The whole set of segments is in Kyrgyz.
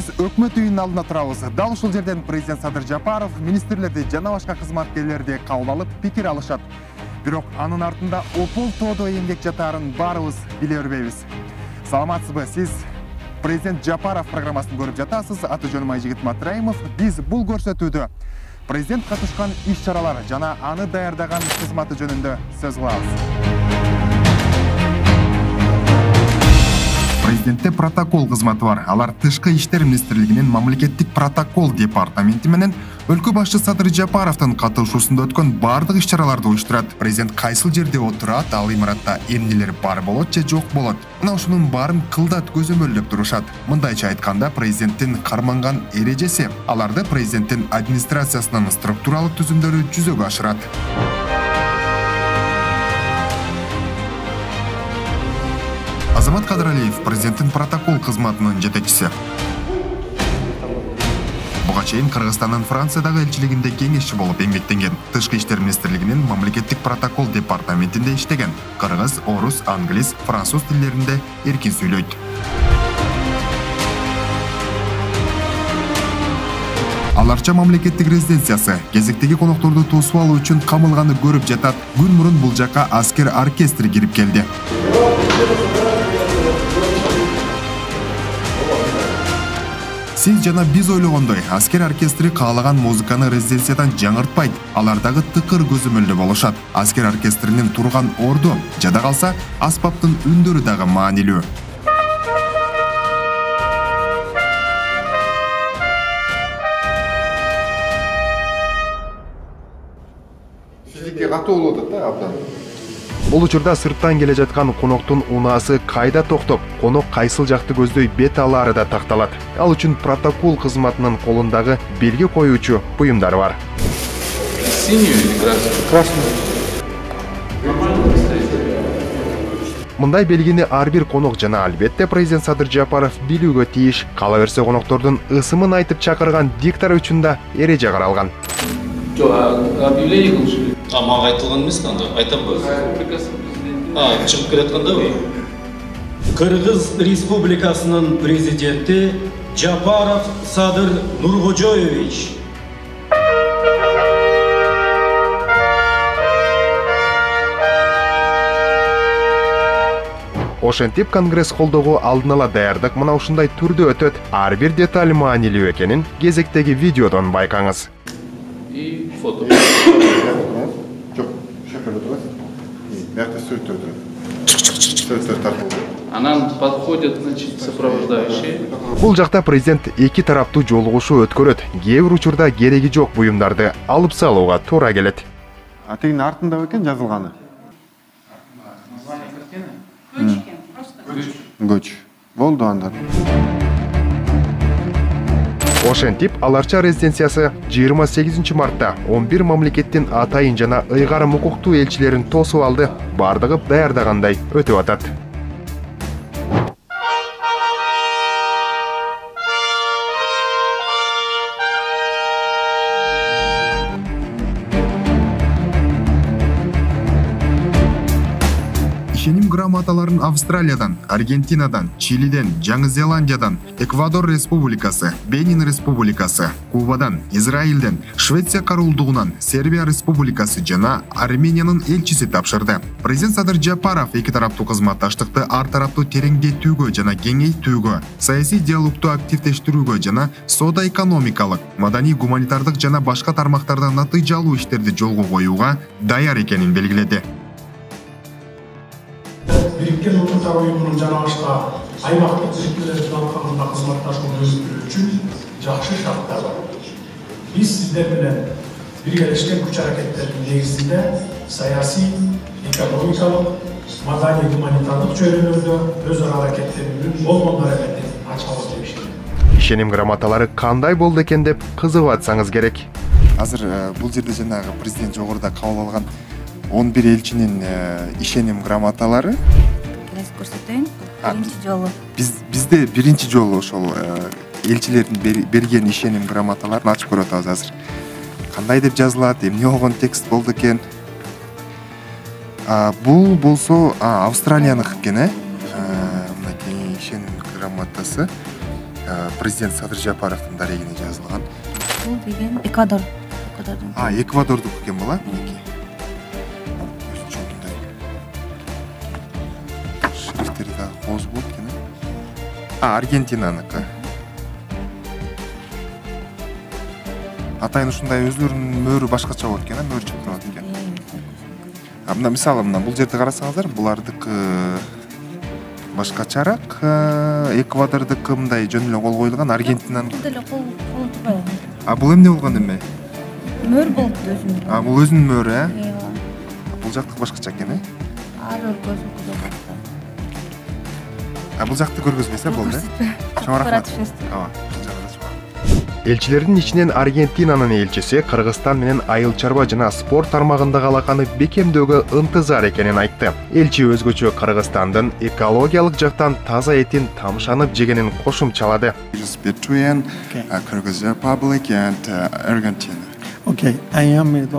Биз өкмөт үйүнүн алдына турабыз. Дал ушул жерден президент Садыр Жапаров министрлерди жана башка кызматкерлерди кабыл алып пикир алышат. Бирок анын артында опол тоодо эмгек жатаарын баарыбыз биле бербейбиз. Саламатсызбы, сиз президент Жапаров программасын көрүп жатасыз. Аты жөнүм Айжигит Матраимов. Биз бул көрсөтүүдө президент катышкан иш-чаралар жана аны даярдаган кызматы жөнүндө сөз кылабыз. Президентте протокол кызматы бар. Алар Тышкы иштер министрлигинин мамлекеттик протокол департаменти менен өлкө башчы Садыр Жапаровдун катышуусунда өткөн бардык иш-чараларды уюштурат. Президент кайсыл жерде отурат, ал имаратта эмнелер бар болот же жок болот. Мына ушунун баарын кылдат көзөмөлдөп турушат. Мындайча айтканда, президенттин карманган эрежеси аларды президенттин администрациясынын структуралык түзүмдөрү жүзөгө ашырат. Азамат Кадыралиев президенттин протокол кызматынын жетекчиси. Буга чейин Кыргызстандын Франциядагы элчилигинде кеңешчи болуп эмгектенген. Тышкы иштер министрлигинин мамлекеттик протокол департаментинде иштеген. Кыргыз, орус, англис, француз тилдеринде эркин сүйлөйт. Аларча мамлекеттик резиденциясы кезектеги конокторду тосуп алуу үчүн камылганы көрүп жатат. Күн мурун бул жакка аскер оркестри кирип келди. Сиз жана биз ойлогондой, аскер оркестри каалаган музыканы резиденциядан жаңыртпайт. Алардагы тыкыр көзөмөлдө болушат. Аскер оркестринин турган орду жада калса, аспаптын үндөрү дагы маанилүү. Сиздики катуу болуп атат да абдан. Бул учурда сырттан келе жаткан коноктун унаасы кайда токтоп, конок кайсыл жакты көздөй бет алаары да такталат. Ал үчүн протокол кызматынын колундагы белги коюучу буюмдар бар. Синюю или красную? Мындай белгини ар бир конок жана албетте президент Садыр Жапаров билүүгө тийиш. Кала берсе коноктордун ысымын айтып чакырган диктор үчүн да эреже каралган. Объявление кылышып. Мага айтылган эмес анда, айтам ба? Чыгып келаткандабы? Кыргыз Республикасынын президенти Жапаров Садыр Нуркожоевич. Ошентип Конгресс холдогу алдын ала даярдык мына ушундай түрдө өтөт. Ар бир деталь маанилүү экенин кезектеги видеодон байкаңыз. И фото. Жок, шофер турат. Мякты сөйттөр турат. Анан подходят, значит, сопровождающие. Бул жакта президент эки тараптуу жолугушуу өткөрөт. Кээ бир учурда кереги жок буюмдарды алып салууга туура келет. Атегин артында экен жазылганы. Көч. Болду анда. Ошентип аларча резиденциясы 28 мартта 11 мамлекеттин атайын жана ыйгарым укуктуу элчилерин тосуп алды. Бардыгы даярдагандай өтүп атат. Ишеним грамоталарын Австралиядан, Аргентинадан, Чилиден, Жаңы Зеландиядан, Эквадор Республикасы, Бенин Республикасы, Кубадан, Израилден, Швеция Королдугунан, Сербия Республикасы жана Армениянын элчиси тапшырды. Президент Садыр Жапаров эки тараптуу кызматташтыкты ар тараптуу тереңдетүүгө жана кеңейтүүгө, саясий диалогду активдештирүүгө жана соода-экономикалык, маданий-гуманитардык жана башка тармактарда натыйжалуу иштерди жолго коюуга даяр экенин белгиледи. Birikкен Uluslar Uyumunun jana başka aymaqtıq birikmeler planlamında kızmattaşını özgürlüğü üçün жақсы şartlar var. Biz sizler bilen birleşken güç hareketlerinin negizinde siyasi, ekonomikalık, madani, humanitarlık çözümlerde özara hareketlerinin olmanlar elbette açamız demiştim. Ишеним грамоталары кандай болду экен деп кызыгып атсаңыз керек. Азыр бул жерде жанагы президент жогоруда кабыл алган 11 элчинин ишеним грамоталары. Көрсөтөйүн. Биринчи жолу. Бизде биринчи жолу ошол элчилердин берген ишеним грамоталарын ачып көрүп атабыз азыр. Кандай деп жазылат, эмне болгон текст болду экен? Бул болсо Австралияныкы экен, мынакей ишеним грамотасы. президент Садыр Жапаровдун дарегине жазылган. Бул деген Эквадордун. Эквадордук экен бул, минеки. Өзүнчө мындай шрифтери да кооз болот экен. Аргентинаныкы. Атайын ушундай өзлөрүнүн мөөрү башкача болот экен, мөөр чыгып турат экен. Мына мисалы бул жерде карасаңыздар, булардыкы башкачараак, Эквадордукы мындай жөн эле кол коюлган, Аргентинанын. Бул деле кол турбайбы? Бул эмне болгон эме? Мөр болуп өзүнүн. Бул өзүнүн мөөрү, Ооба. Бул жактыкы башкача экен, Ар өлкөсүнүкү башка. Бул жакты көргөзбөйсө болду, Чоң рахмат. Элчилердин ичинен Аргентинанын элчиси Кыргызстан менен айыл чарба жана спорт тармагындагы алаканы бекемдөөгө ынтызар экенин айтты. Элчи өзгөчө Кыргызстандын экологиялык жактан таза этин тамшанып жегенин кошумчалады. Between Kyrgyz Republic and Argentina.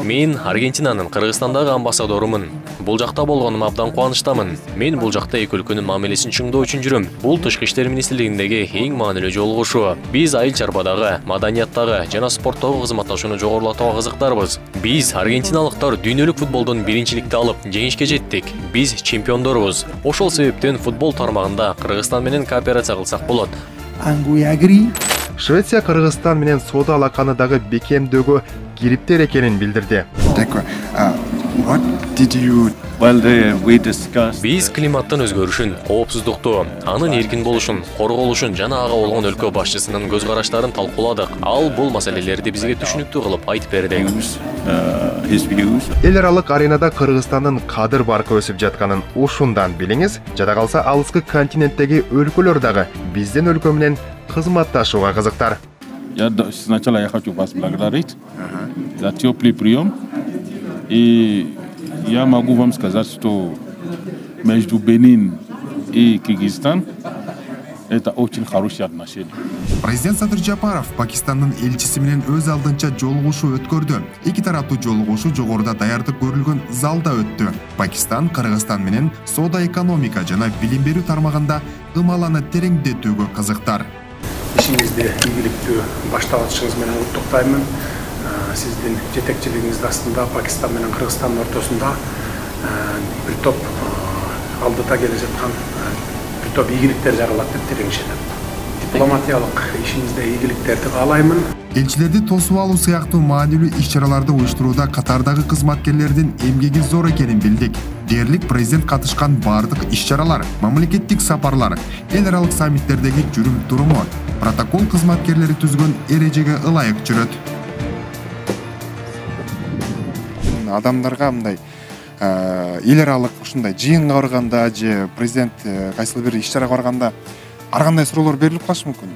Мен Аргентинанын Кыргызстандагы амбассадорумун. Бул жакта болгонума абдан кубанычтамын. Мен бул жакта эки өлкөнүн мамилесин чыңдоо үчүн жүрөм. Бул Тышкы иштер министрлигиндеги эң маанилүү жолугушуу. Биз айыл чарбадагы, маданияттагы жана спорттогу кызматташууну жогорулатууга кызыктарбыз. Биз аргентиналыктар дүйнөлүк футболдон биринчиликти алып, жеңишке жеттик. Биз чемпиондорбуз. Ошол себептен футбол тармагында Кыргызстан менен кооперация кылсак болот. Швеция Кыргызстан менен соода алаканы дагы бекемдөөгө кириптер экенин билдирди. Биз климаттын өзгөрүшүн, коопсуздукту, анын эркин болушун, корголушун жана ага болгон өлкө башчысынын көз караштарын талкууладык. Ал бул маселелерди бизге түшүнүктүү кылып айтып берди. Эл аралык аренада Кыргызстандын кадыр баркы өсүп жатканын ушундан билиңиз. Жада калса алыскы континенттеги өлкөлөр дагы биздин өлкө менен кызматташууга кызыктар. Сначала я хочу вас благодарить за теплый прием. И я могу вам сказать, что между Бенин и Кыргызстан это очень хорошие отношения. Президент Садыр Жапаров Пакистандын элчиси менен өз алдынча жолугушуу өткөрдү. Эки тараптуу жолугушуу жогоруда даярдык көрүлгөн залда өттү. Пакистан Кыргызстан менен соода, экономика жана билим берүү тармагында ымаланы тереңдетүүгө кызыктар. Ишиңизди ийгиликтүү баштабатышыңыз менен куттуктаймын. Сиздин жетекчилигиңиздин астында Пакистан менен Кыргызстандын ортосунда бир топ алдыда келе жаткан бир топ ийгиликтер жаралат деп тилеңишет. Дипломатиялык ишиңизде ийгиликтерди каалаймын. Элчилерди тосуп алуу сыяктуу маанилүү иш-чараларды уюштурууда катардагы кызматкерлердин эмгеги зор экенин билдик. Дээрлик президент катышкан бардык иш-чаралар, мамлекеттик сапарлар, эл аралык саммиттердеги жүрүм-туруму, протокол кызматкерлери түзгөн эрежеге ылайык жүрөт. Адамдарга мындай эл аралык ушундай жыйынга барганда же президент кайсыл бир иш-чарага барганда ар кандай суроолор берилип калышы мүмкүн.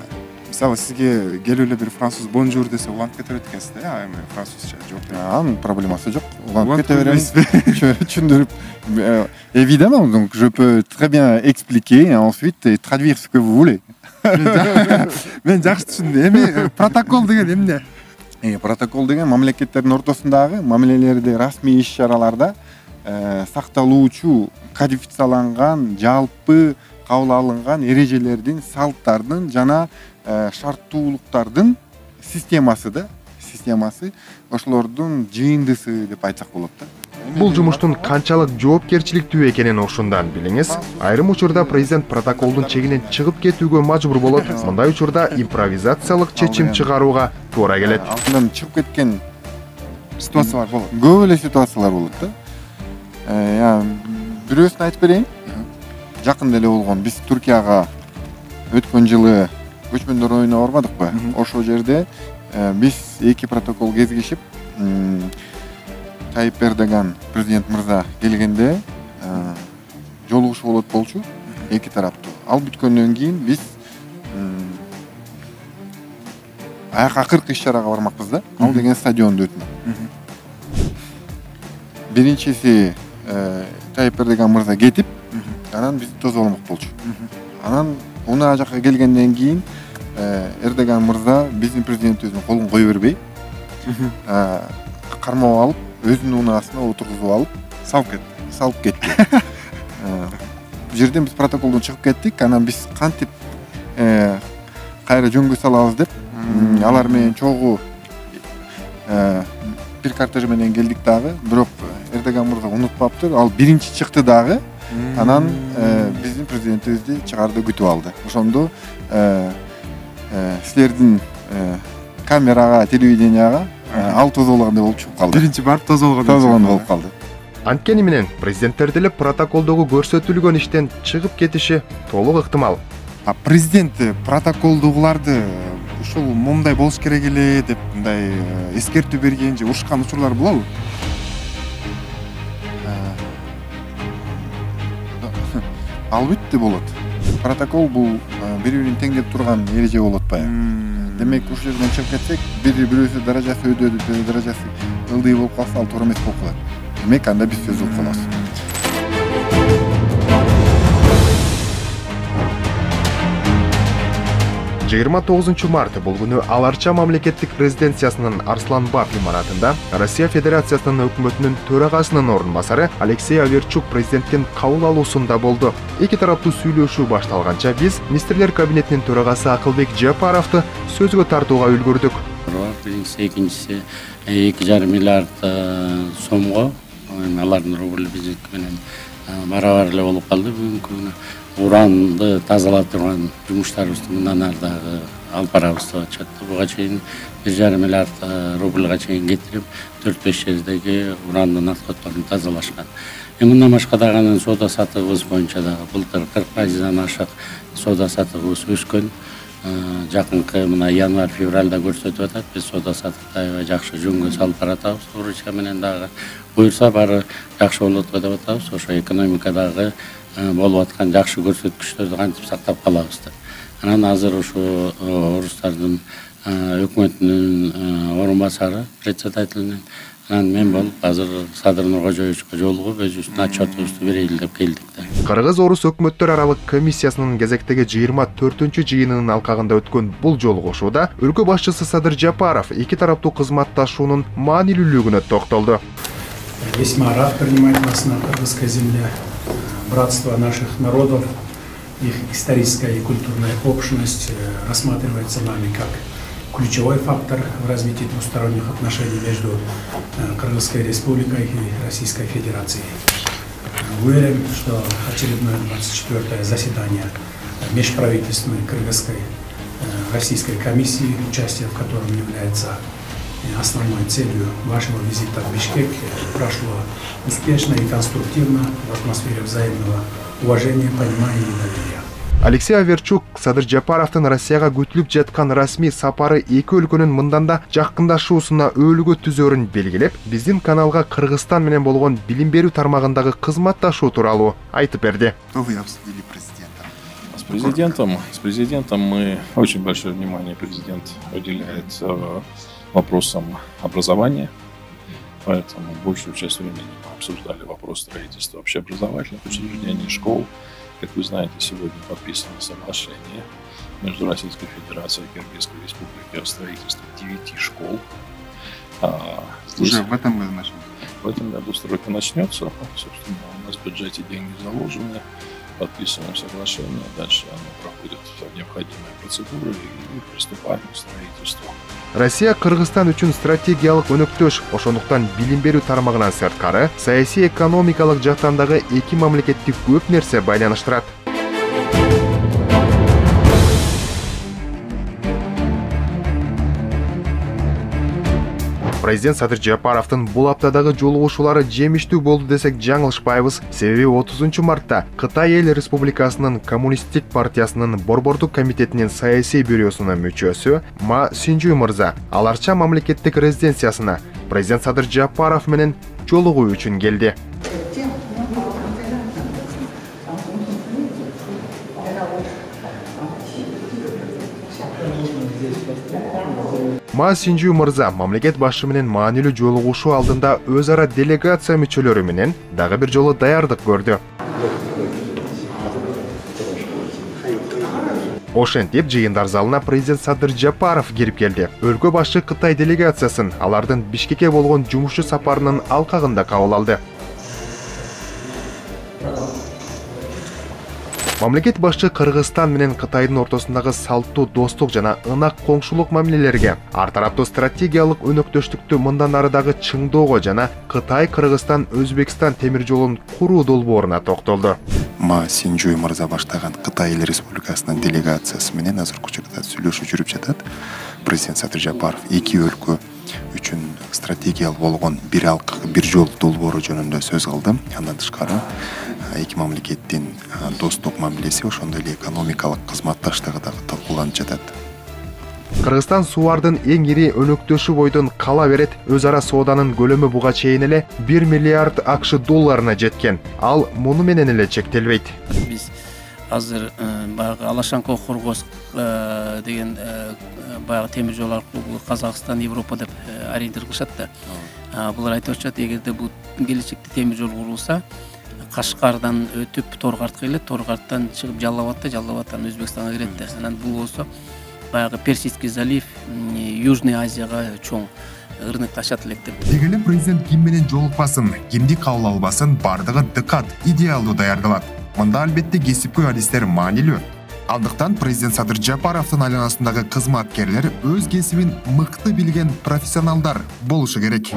Мисалы сизге келип эле бир француз бонжур десе уланып кете берет экенсиз да, эми французча жооп берет. Анын проблемасы жок. Уланып кете беребиз. Түшүндүрүп, évidemment, donc je peux très bien expliquer et ensuite traduire ce que vous voulez. Мен жакшы түшүндүм. Эми протокол деген эмне? Протокол деген мамлекеттердин ортосундагы мамилелерди расмий иш-чараларда сакталуучу кодификацияланган жалпы кабыл алынган эрежелердин, салттардын жана шарттуулуктардын системасы ошолордун жыйындысы деп айтсак болот да. Бул жумуштун канчалык жоопкерчиликтүү экенин ушундан билиңиз. Айрым учурда президент протоколдун чегинен чыгып кетүүгө мажбур болот. Мындай учурда импровизациялык чечим чыгарууга туура келет. Алтынан чыгып кеткен ситуациялар болот. Көп эле ситуациялар болот да. Бирөөсүн айтып берейин. Жакында эле болгон, биз Туркияга өткөн жылы көчмөндөр оюна барбадыкпы? Ошол жерде биз эки протокол кезигишип, Tayyip Erdogan президент мырза келгенде жолугушуу болот болчу эки тараптуу. Ал бүткөндөн кийин биз акыркы иш-чарага бармакпыз да. Ал деген стадиондо өтмөк. Биринчиси Tayyip Erdogan мырза кетип, анан бизди тосуп алмак болчу. Анан унаа жакка келгенден кийин Эрдоган мырза биздин президентибиздин колун кое бербей, кармап алып, өзүнүн унаасына отургузуп алып, салып кетти. Бул жерден биз протоколдон чыгып кеттик, анан биз кантип кайра жөнгө салабыз деп алар менен чогуу бир кортеж менен келдик дагы, бирок Эрдоган мырза унутпаптыр. Ал биринчи чыкты дагы. Анан биздин президентибизди чыгарды күтүп алды. Ошондо силердин камерага, телевиденияга ал тозологондой болуп чыгып калды. Биринчи барып тозологондой болуп калды. Анткени менен президенттерди эле протоколдогу көрсөтүлгөн иштен чыгып кетиши толук ыктымал. Президент протоколдогуларды ушул момундай болуш керек эле деп мындай эскертүү берген же урушкан учурлар болобу? Албетте болот. Протокол бул бири-бирин теңдеп турган эреже болуп атпайбы? Демек, ушул жерден чыгып кетсек, бирөөсү даражасы өйдө, даражасы ылдый болуп калса, ал туура эмес болуп калат. Демек, анда биз сөз болуп калабыз. 29 март бул күнү Аларча мамлекеттик резиденциясынын Арсланбаб имаратында Россия Федерациясынын өкмөтүнүн төрагасынын орун басары Алексей Аверчук президенттин кабыл алуусунда болду. Эки тараптуу сүйлөшүү башталганча биз министрлер кабинетинин төрагасы Акылбек Жапаровду сөзгө тартууга үлгүрдүк. Биринчиси, экинчиси 2,5 миллиард сомго алардын рубль биздики менен барабар эле болуп калды. Бүгүнкү күнү уранды тазалап турган жумуштарыбызды мындан ары дагы алып барабыз деп атышат. Буга чейин 1,5 миллиард рубльга чейин кетирип, 4-5 жердеги урандын отходторун тазалашкан. Мындан башка дагы анын соода сатыгыбыз боюнча дагы былтыр 40%-дан ашык соода сатыгыбыз өскөн. Жакынкы мына январь-февралда көрсөтүп атат. Биз соода сатыкты аябай жакшы жөнгө салып баратабыз. Туруча менен дагы буюрса баары жакшы болот деп атабыз. Ошо экономикадагы болуп аткан жакшы көрсөткүчтөрдү кантип сактап калабыз деп. Анан азыр ушу орустардын өкмөтүнүн орун басары, председателинин анан мен болуп азыр Садыр Нуркожоевичке жолугуп өзүбүздүн отчетубузду берели деп келдик да. Кыргыз-орус өкмөттөр аралык комиссиясынын кезектеги 24-жыйынынын алкагында өткөн бул жолугушууда өлкө башчысы Садыр Жапаров эки тараптуу кызматташуунун маанилүүлүгүнө токтолду. Весьма рад принимать вас на кыргызской земле. Братство наших народов, их историческая и культурная общность рассматривается нами как ключевой фактор в развитии двусторонних отношений между Кыргызской Республикой и Российской Федерацией. Уверен, что очередное 24-е заседание межправительственной Кыргызской Российской комиссии, участие в котором является основной целью вашего визита в Бишкек, прошло успешно и конструктивно в атмосфере взаимного уважения, понимания и доверия. Алексей Аверчук Садыр Жапаровдун Россияга күтүлүп жаткан расмий сапары эки өлкөнүн мындан да жакындашуусуна өөлгө түзөрүн белгилеп, биздин каналга Кыргызстан менен болгон билим берүү тармагындагы кызматташуу тууралуу айтып берди. Что вы обсудили с президентом? С президентом мы очень большое внимание президент уделяет вопросам образования, поэтому большую часть времени мы обсуждали вопрос строительства общеобразовательных учреждений, школ. Как вы знаете, сегодня подписано соглашение между Российской Федерацией и Кыргызской Республикой о строительстве 9 школ. Уже в этом году начнется? В этом году стройка начнется. Собственно, у нас в бюджете деньги заложены, подписываем соглашение, дальше оно проходит необходимые процедуры и приступаем к строительству. Россия Кыргызстан үчүн стратегиялык өнөктөш, ошондуктан билим берүү тармагынан сырткары, саясий экономикалык жактан дагы эки мамлекетти көп нерсе байланыштырат. Президент Садыр Жапаровдун бул аптадагы жолугушуулары жемиштүү болду десек жаңылышпайбыз. Себеби 30 мартта Кытай Эл Республикасынын Коммунисттик партиясынын Борбордук комитетинин саясий бюросунун мүчөсү Ма Синжу мырза Аларча мамлекеттик резиденциясына президент Садыр Жапаров менен жолугуу үчүн келди. Ма Синжу мырза мамлекет башчысы менен маанилүү жолугушуу алдында өз ара делегация мүчөлөрү менен дагы бир жолу даярдык көрдү. Ошентип жыйындар залына президент Садыр Жапаров кирип келди. Өлкө башчы Кытай делегациясын алардын Бишкекке болгон жумушу сапарынын алкагында кабыл алды. Мамлекет башчы Кыргызстан менен Кытайдын ортосундагы салттуу достук жана ынак коңшулук мамилелерге, ар тараптуу стратегиялык өнөктөштүктү мындан ары дагы чыңдоого жана Кытай, Кыргызстан, Өзбекстан темир жолун куруу долбооруна токтолду. Ма Синжуй мырза баштаган Кытай Эл Республикасынын делегациясы менен азыркы учурда сүйлөшүү жүрүп жатат. Президент Садыр Жапаров эки өлкө үчүн стратегиялык болгон бир жол долбоору жөнүндө сөз кылды. Андан тышкары эки мамлекеттин достук мамилеси, ошондой эле экономикалык кызматташтыгы дагы талкууланып жатат. Кыргызстан сууардын эң ири өнөктөшү бойдон кала берет, өз ара сооданын көлөмү буга чейин эле 1 миллиард акш долларына жеткен. Ал муну менен эле чектелбейт. Биз азыр баягы Алашанко Хоргоз деген баягы темир жол аркылуу Казакстан, Европа деп ориентир кылышат да. Булар айтып атышат, эгерде бул келечекте темир жол курулса, Кашкардан өтүп Торгартка келет, Торгарттан чыгып Жалалабадтан Өзбекстанга кирет да. Анан бул болсо баягы Персидский залив, Южный Азияга чоң ырнык ашат элек деп. Деги эле президент ким менен жолукпасын, кимди кабыл албасын, бардыгы дыкат, идеалдуу даярдалат. Мында албетте кесипкөй адистер маанилүү. Андыктан президент Садыр Жапаровдун айланасындагы кызматкерлер өз кесибин мыкты билген профессионалдар болушу керек.